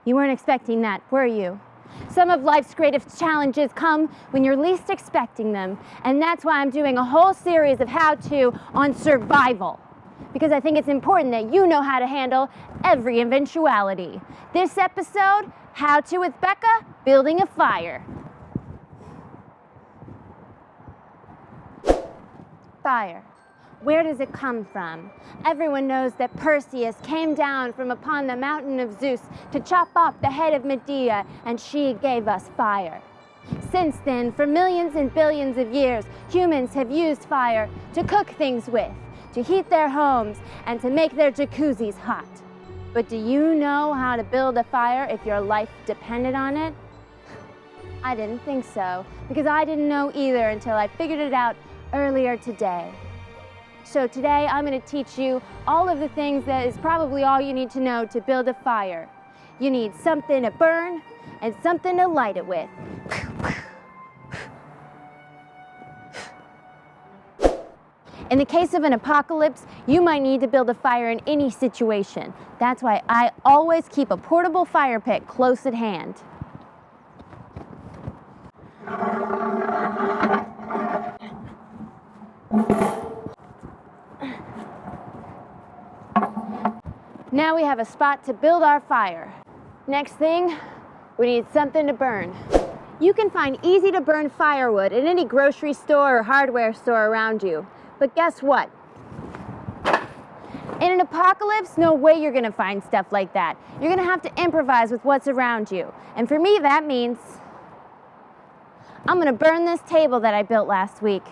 You weren't expecting that, were you? Some of life's greatest challenges come when you're least expecting them, and that's why I'm doing a whole series of how-to on survival. Because I think it's important that you know how to handle every eventuality. This episode, How To with Becca, Building a Fire. Fire. Where does it come from? Everyone knows that Perseus came down from upon the mountain of Zeus to chop off the head of Medea, and she gave us fire. Since then, for millions and billions of years, humans have used fire to cook things with, to heat their homes, and to make their jacuzzis hot. But do you know how to build a fire if your life depended on it? I didn't think so, because I didn't know either until I figured it out earlier today. So today I'm going to teach you all of the things that is probably all you need to know to build a fire. You need something to burn and something to light it with. In the case of an apocalypse, you might need to build a fire in any situation. That's why I always keep a portable fire pit close at hand. Now we have a spot to build our fire. Next thing, we need something to burn. You can find easy to burn firewood in any grocery store or hardware store around you. But guess what? In an apocalypse, no way you're gonna find stuff like that. You're gonna have to improvise with what's around you. And for me, that means I'm gonna burn this table that I built last week.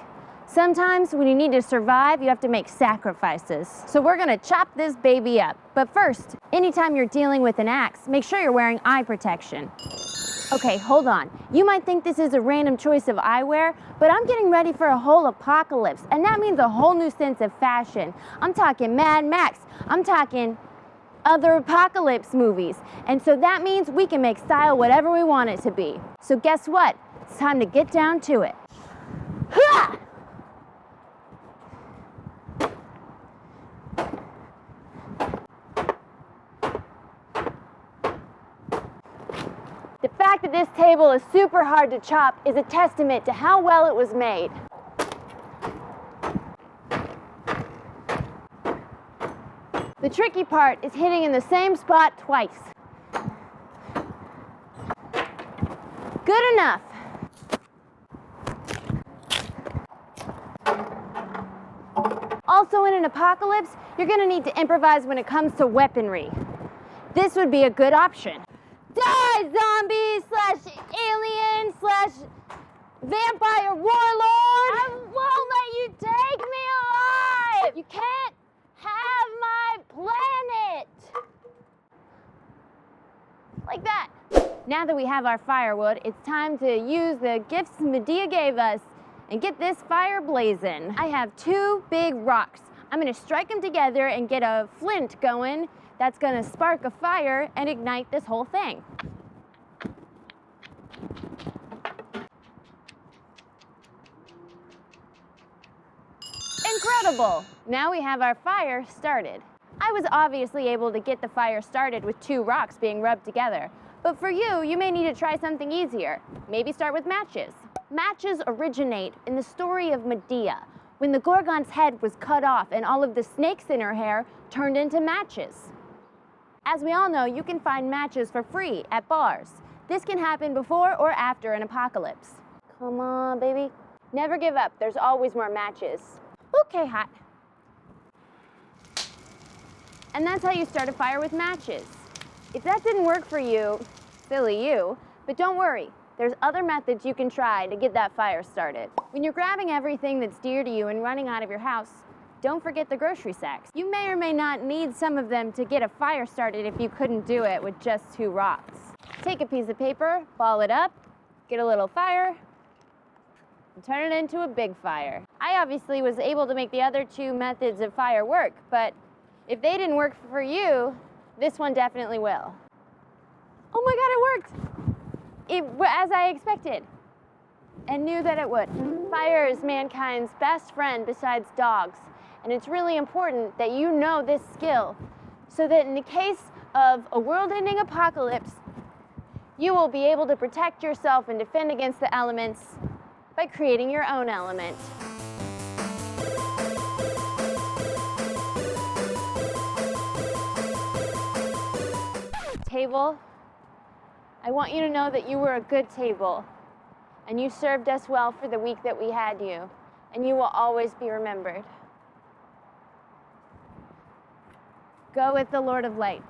Sometimes when you need to survive, you have to make sacrifices. So we're gonna chop this baby up. But first, anytime you're dealing with an axe, make sure you're wearing eye protection. Okay, hold on. You might think this is a random choice of eyewear, but I'm getting ready for a whole apocalypse, and that means a whole new sense of fashion. I'm talking Mad Max. I'm talking other apocalypse movies. And so that means we can make style whatever we want it to be. So guess what? It's time to get down to it. Ha! The fact that this table is super hard to chop is a testament to how well it was made. The tricky part is hitting in the same spot twice. Good enough. Also, in an apocalypse, you're gonna need to improvise when it comes to weaponry. This would be a good option. Die, zombie / alien / vampire warlord! I won't let you take me alive! You can't have my planet! Like that. Now that we have our firewood, it's time to use the gifts Medea gave us and get this fire blazing. I have 2 big rocks. I'm gonna strike them together and get a flint going. That's gonna spark a fire and ignite this whole thing. Incredible! Now we have our fire started. I was obviously able to get the fire started with 2 rocks being rubbed together. But for you, you may need to try something easier. Maybe start with matches. Matches originate in the story of Medea, when the Gorgon's head was cut off and all of the snakes in her hair turned into matches. As we all know, you can find matches for free at bars. This can happen before or after an apocalypse. Come on, baby. Never give up. There's always more matches. Okay, hot. And that's how you start a fire with matches. If that didn't work for you, silly you, but don't worry. There's other methods you can try to get that fire started. When you're grabbing everything that's dear to you and running out of your house, don't forget the grocery sacks. You may or may not need some of them to get a fire started if you couldn't do it with just 2 rocks. Take a piece of paper, ball it up, get a little fire, and turn it into a big fire. I obviously was able to make the other 2 methods of fire work, but if they didn't work for you, this one definitely will. Oh my God, it worked! As I expected, and knew that it would. Fire is mankind's best friend besides dogs, and it's really important that you know this skill so that in the case of a world-ending apocalypse, you will be able to protect yourself and defend against the elements by creating your own element. Table, I want you to know that you were a good table, and you served us well for the week that we had you, and you will always be remembered. Go with the Lord of Light.